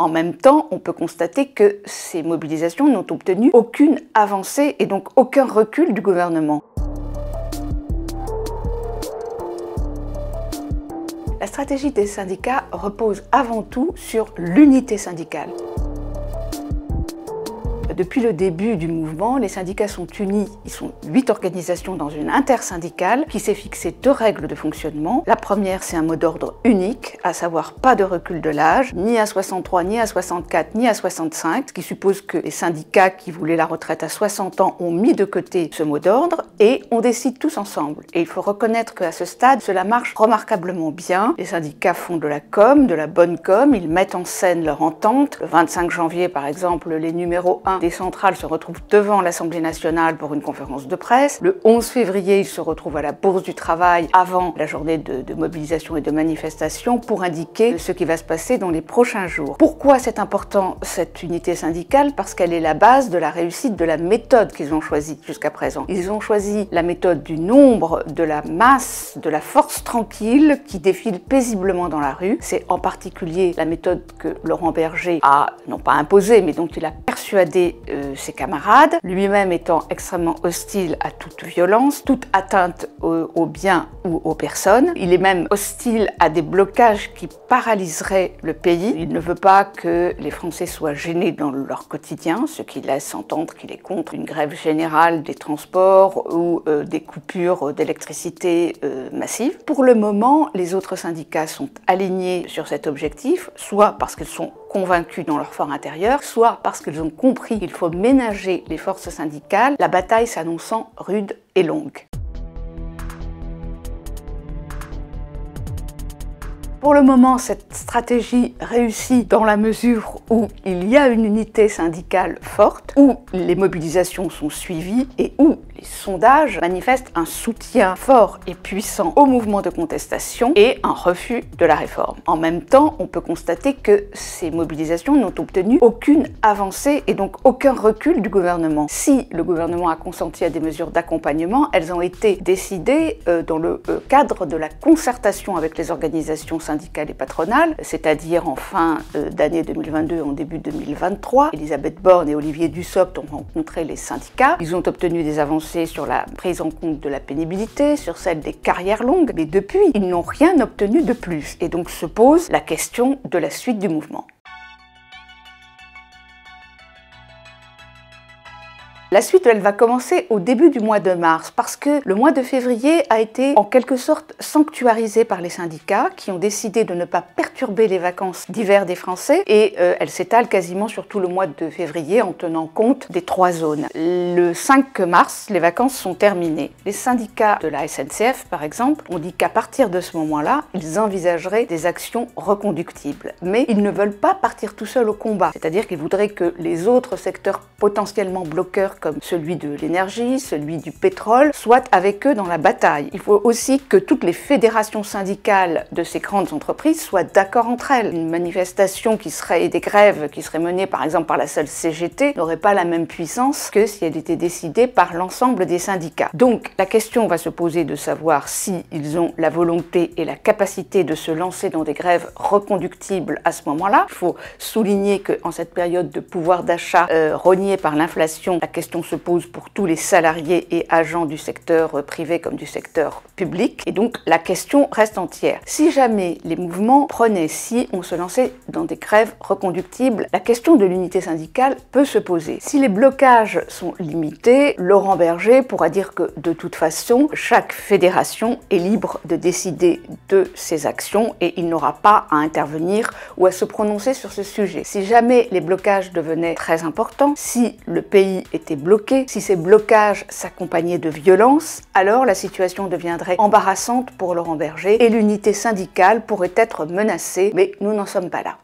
En même temps, on peut constater que ces mobilisations n'ont obtenu aucune avancée et donc aucun recul du gouvernement. La stratégie des syndicats repose avant tout sur l'unité syndicale. Depuis le début du mouvement, les syndicats sont unis. Ils sont 8 organisations dans une intersyndicale qui s'est fixé 2 règles de fonctionnement. La première, c'est un mot d'ordre unique, à savoir pas de recul de l'âge, ni à 63, ni à 64, ni à 65, ce qui suppose que les syndicats qui voulaient la retraite à 60 ans ont mis de côté ce mot d'ordre et on décide tous ensemble. Et il faut reconnaître qu'à ce stade, cela marche remarquablement bien. Les syndicats font de la com, de la bonne com, ils mettent en scène leur entente. Le 25 janvier, par exemple, les numéros 1 des centrales se retrouvent devant l'Assemblée nationale pour une conférence de presse. Le 11 février, ils se retrouvent à la Bourse du Travail avant la journée de mobilisation et de manifestation pour indiquer ce qui va se passer dans les prochains jours. Pourquoi c'est important cette unité syndicale? Parce qu'elle est la base de la réussite de la méthode qu'ils ont choisie jusqu'à présent. Ils ont choisi la méthode du nombre, de la masse, de la force tranquille qui défile paisiblement dans la rue. C'est en particulier la méthode que Laurent Berger a, non pas imposée, mais dont il a persuadé ses camarades, lui-même étant extrêmement hostile à toute violence, toute atteinte aux biens ou aux personnes. Il est même hostile à des blocages qui paralyseraient le pays. Il ne veut pas que les Français soient gênés dans leur quotidien, ce qui laisse entendre qu'il est contre une grève générale des transports ou des coupures d'électricité massives. Pour le moment, les autres syndicats sont alignés sur cet objectif, soit parce qu'ils sont convaincus dans leur fort intérieur, soit parce qu'ils ont compris qu'il faut ménager les forces syndicales, la bataille s'annonçant rude et longue. Pour le moment, cette stratégie réussit dans la mesure où il y a une unité syndicale forte, où les mobilisations sont suivies et où les sondages manifestent un soutien fort et puissant au mouvement de contestation et un refus de la réforme. En même temps, on peut constater que ces mobilisations n'ont obtenu aucune avancée et donc aucun recul du gouvernement. Si le gouvernement a consenti à des mesures d'accompagnement, elles ont été décidées dans le cadre de la concertation avec les organisations syndicales et patronales, c'est-à-dire en fin d'année 2022, en début 2023. Elisabeth Borne et Olivier Dussopt ont rencontré les syndicats. Ils ont obtenu des avancées sur la prise en compte de la pénibilité, sur celle des carrières longues, mais depuis, ils n'ont rien obtenu de plus. Et donc se pose la question de la suite du mouvement. La suite, elle va commencer au début du mois de mars, parce que le mois de février a été en quelque sorte sanctuarisé par les syndicats qui ont décidé de ne pas perturber les vacances d'hiver des Français et elle s'étale quasiment sur tout le mois de février en tenant compte des 3 zones. Le 5 mars, les vacances sont terminées. Les syndicats de la SNCF, par exemple, ont dit qu'à partir de ce moment-là, ils envisageraient des actions reconductibles. Mais ils ne veulent pas partir tout seuls au combat, c'est-à-dire qu'ils voudraient que les autres secteurs potentiellement bloqueurs comme celui de l'énergie, celui du pétrole, soit avec eux dans la bataille. Il faut aussi que toutes les fédérations syndicales de ces grandes entreprises soient d'accord entre elles. Une manifestation et des grèves qui seraient menées par exemple par la seule CGT n'aurait pas la même puissance que si elle était décidée par l'ensemble des syndicats. Donc la question va se poser de savoir si ils ont la volonté et la capacité de se lancer dans des grèves reconductibles à ce moment-là. Il faut souligner qu'en cette période de pouvoir d'achat rogné par l'inflation, la question se pose pour tous les salariés et agents du secteur privé comme du secteur public. Et donc, la question reste entière. Si jamais les mouvements prenaient, si on se lançait dans des grèves reconductibles, la question de l'unité syndicale peut se poser. Si les blocages sont limités, Laurent Berger pourra dire que de toute façon, chaque fédération est libre de décider de ses actions et il n'aura pas à intervenir ou à se prononcer sur ce sujet. Si jamais les blocages devenaient très importants, si le pays était bloqué, si ces blocages s'accompagnaient de violence, alors la situation deviendrait embarrassante pour Laurent Berger et l'unité syndicale pourrait être menacée, mais nous n'en sommes pas là.